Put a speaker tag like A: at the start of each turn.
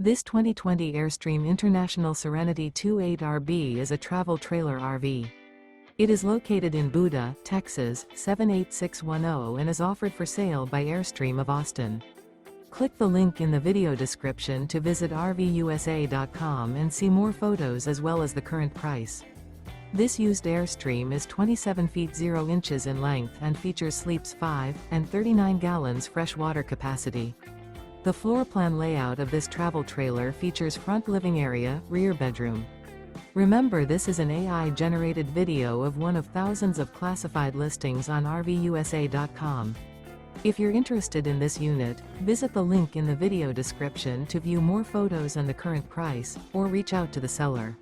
A: This 2020 Airstream International Serenity 28RB is a travel trailer RV. It is located in Buda, Texas, 78610 and is offered for sale by Airstream of Austin. Click the link in the video description to visit RVUSA.com and see more photos as well as the current price. This used Airstream is 27 feet 0 inches in length and features sleeps 5 and 39 gallons fresh water capacity. The floor plan layout of this travel trailer features front living area, rear bedroom. Remember, this is an AI-generated video of one of thousands of classified listings on RVUSA.com. If you're interested in this unit, visit the link in the video description to view more photos and the current price, or reach out to the seller.